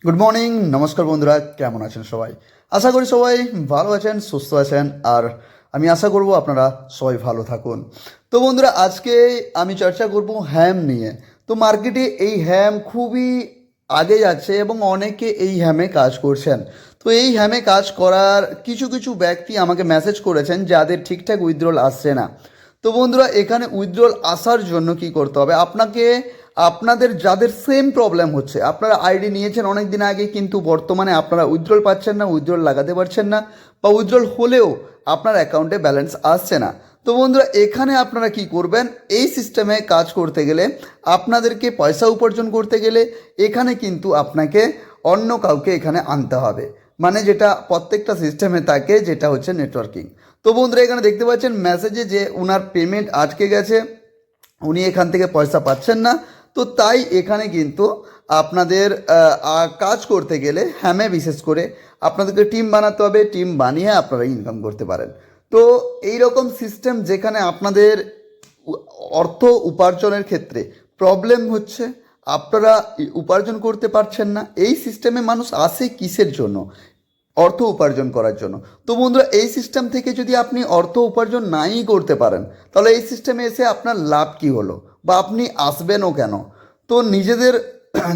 Good morning, নমস্কার বন্ধুরা, কেমন আছেন সবাই? আশা করি সবাই ভালো আছেন, সুস্থ আছেন, আর আমি আশা করব আপনারা সবাই ভালো থাকুন। তো বন্ধুরা, আজকে আমি চর্চা করব হ্যাম নিয়ে। তো মার্কেটে এই হ্যাম খুবই আগে যাচ্ছে এবং অনেকে এই হ্যামে কাজ করছেন। তো এই হ্যামে কাজ করার কিছু কিছু ব্যক্তি আমাকে মেসেজ করেছেন যাদের ঠিকঠাক উইথড্রল আসছে না। তো বন্ধুরা, এখানে উইথড্রল আসার জন্য কি করতে হবে আপনাকে? আপনাদের যাদের সেম প্রবলেম হচ্ছে, আপনারা আইডি নিয়েছেন অনেক দিন আগে কিন্তু বর্তমানে আপনারা উইথড্রল পাচ্ছেন না, উইথড্রল লাগাতে পারছেন না, বা উইথড্রল হলেও আপনার অ্যাকাউন্টে ব্যালেন্স আসছে না। তো বন্ধুরা, এখানে আপনারা কি করবেন? এই সিস্টেমে কাজ করতে গেলে, আপনাদেরকে পয়সা উপার্জন করতে গেলে এখানে কিন্তু আপনাকে অন্য কাউকে এখানে আনতে হবে। মানে যেটা প্রত্যেকটা সিস্টেমে থাকে, যেটা হচ্ছে নেটওয়ার্কিং। তো বন্ধুরা, এখানে দেখতে পাচ্ছেন মেসেজে যে ওনার পেমেন্ট আটকে গেছে, উনি এখান থেকে পয়সা পাচ্ছেন না। তো তাই এখানে কিন্তু আপনাদের কাজ করতে গেলে হ্যামে বিশেষ করে আপনাদেরকে টিম বানাতে হবে। টিম বানিয়ে আপনারা ইনকাম করতে পারেন। তো এই রকম সিস্টেম যেখানে আপনাদের অর্থ উপার্জনের ক্ষেত্রে প্রবলেম হচ্ছে, আপনারা উপার্জন করতে পারছেন না, এই সিস্টেমে মানুষ আসে কিসের জন্য? অর্থ উপার্জন করার জন্য। তো বন্ধুরা, এই সিস্টেম থেকে যদি আপনি অর্থ উপার্জন নাই করতে পারেন, তাহলে এই সিস্টেমে এসে আপনার লাভ কী হলো, বা আপনি আসবেনও কেন? তো নিজেদের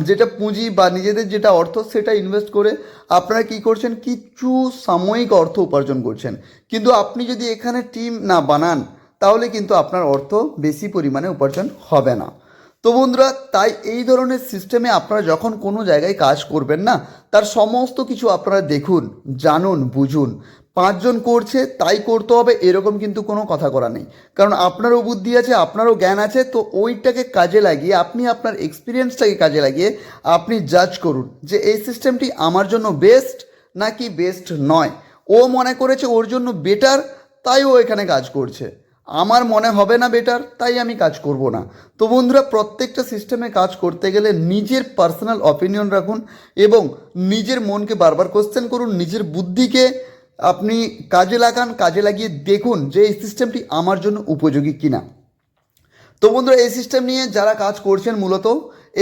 যেটা পুঁজি বা নিজেদের যেটা অর্থ সেটা ইনভেস্ট করে আপনারা কী করছেন? কিছু সাময়িক অর্থ উপার্জন করছেন। কিন্তু আপনি যদি এখানে টিম না বানান, তাহলে কিন্তু আপনার অর্থ বেশি পরিমাণে উপার্জন হবে না। তো বন্ধুরা, তাই এই ধরনের সিস্টেমে আপনারা যখন কোনো জায়গায় কাজ করবেন না, তার সমস্ত কিছু আপনারা দেখুন, জানুন, বুঝুন। পাঁচজন করছে তাই করতে হবে এরকম কিন্তু কোনো কথা করা নেই। কারণ আপনারও বুদ্ধি আছে, আপনারও জ্ঞান আছে। তো ওইটাকে কাজে লাগিয়ে, আপনি আপনার এক্সপিরিয়েন্সটাকে কাজে লাগিয়ে আপনি জাজ করুন যে এই সিস্টেমটি আমার জন্য বেস্ট নাকি বেস্ট নয়। ও মনে করেছে ওর জন্য বেটার, তাই ও এখানে কাজ করছে। আমার মনে হবে না বেটার, তাই আমি কাজ করব না। তো বন্ধুরা, প্রত্যেকটা সিস্টেমে কাজ করতে গেলে নিজের পার্সোনাল অপিনিয়ন রাখুন এবং নিজের মনকে বারবার কোশ্চেন করুন, নিজের বুদ্ধিকে আপনি কাজে লাগান, কাজে লাগিয়ে দেখুন যে এই সিস্টেমটি আমার জন্য উপযোগী কিনা। তো বন্ধুরা, এই সিস্টেম নিয়ে যারা কাজ করছেন, মূলত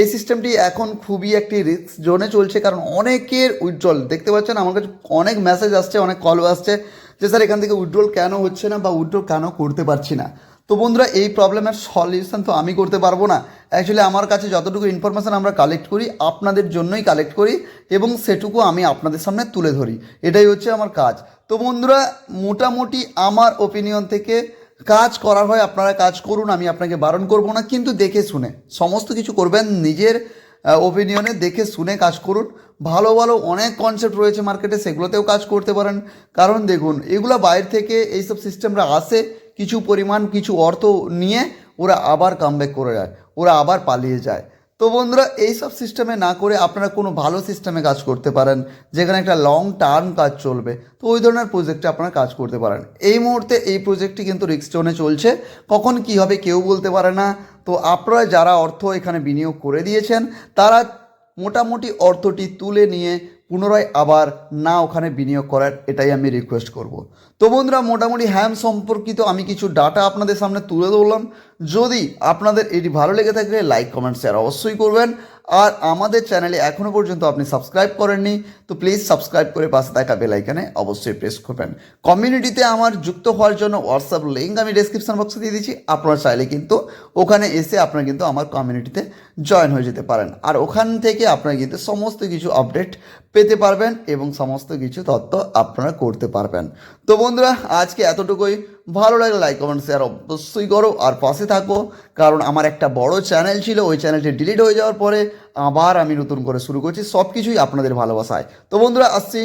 এই সিস্টেমটি এখন খুবই একটি রিস্ক জোনে চলছে। কারণ অনেকের উইথড্রল দেখতে পাচ্ছেন, আমার কাছে অনেক মেসেজ আসছে, অনেক কল আসছে যে স্যার এখান থেকে উইথড্রল কেন হচ্ছে না বা উইথড্রল কেন করতে পারছি না। তো বন্ধুরা, এই প্রবলেমের সলিউশন তো আমি করতে পারবো না। অ্যাকচুয়ালি আমার কাছে যতটুকু ইনফরমেশান আমরা কালেক্ট করি, আপনাদের জন্যই কালেক্ট করি এবং সেটুকু আমি আপনাদের সামনে তুলে ধরি। এটাই হচ্ছে আমার কাজ। তো বন্ধুরা, মোটামুটি আমার ওপিনিয়ন থেকে কাজ করার হয় আপনারা কাজ করুন, আমি আপনাকে বারণ করব না, কিন্তু দেখে শুনে সমস্ত কিছু করবেন। নিজের ওপিনিয়নে দেখে শুনে কাজ করুন। ভালো ভালো অনেক কনসেপ্ট রয়েছে মার্কেটে, সেগুলোতেও কাজ করতে পারেন। কারণ দেখুন, এগুলো বাইরে থেকে এইসব সিস্টেমরা আসে, কিছু পরিমাণ কিছু অর্থ নিয়ে ওরা আবার কামব্যাক করে যায়, ওরা আবার পালিয়ে যায়। তো বন্ধুরা, এইসব সিস্টেমে না করে আপনারা কোনো ভালো সিস্টেমে কাজ করতে পারেন, যেখানে একটা লং টার্ম কাজ চলবে। তো ওই ধরনের প্রজেক্টে আপনারা কাজ করতে পারেন। এই মুহূর্তে এই প্রজেক্টটি কিন্তু রিস্ক জোনে চলছে, কখন কী হবে কেউ বলতে পারে না। তো আপনারা যারা অর্থ এখানে বিনিয়োগ করে দিয়েছেন, তারা মোটামুটি অর্থটি তুলে নিয়ে পুনরায় আবার না ওখানে বিনিয়োগ করার, এটাই আমি রিকোয়েস্ট করব। তো বন্ধুরা, মোটামুটি হ্যাম সম্পর্কিত আমি কিছু ডাটা আপনাদের সামনে তুলে ধরলাম। যদি আপনাদের এটি ভালো লেগে থাকলে লাইক, কমেন্ট, শেয়ার অবশ্যই করবেন। আর আমাদের চ্যানেলে এখনও পর্যন্ত আপনি সাবস্ক্রাইব করেননি, তো প্লিজ সাবস্ক্রাইব করে পাশে থাকা বেল আইকনে অবশ্যই প্রেস করবেন। কমিউনিটিতে আমার যুক্ত হওয়ার জন্য হোয়াটসঅ্যাপ লিঙ্ক আমি ডেসক্রিপশন বক্সে দিয়ে দিচ্ছি। আপনারা চাইলে কিন্তু ওখানে এসে আপনারা কিন্তু আমার কমিউনিটিতে জয়েন হয়ে যেতে পারেন। আর ওখান থেকে আপনারা কিন্তু সমস্ত কিছু আপডেট পেতে পারবেন এবং সমস্ত কিছু তথ্য আপনারা করতে পারবেন। তো বন্ধুরা, আজকে এতটুকুই। ভালো লাগলে লাইক, কমেন্ট, শেয়ার অবশ্যই করো আর পাশে থাকো। কারণ আমার একটা বড় চ্যানেল ছিল, ওই চ্যানেলটি ডিলিট হয়ে যাওয়ার পরে আবার আমি নতুন করে শুরু করছি, সব কিছুই আপনাদের ভালোবাসায়। তো বন্ধুরা, আসছি।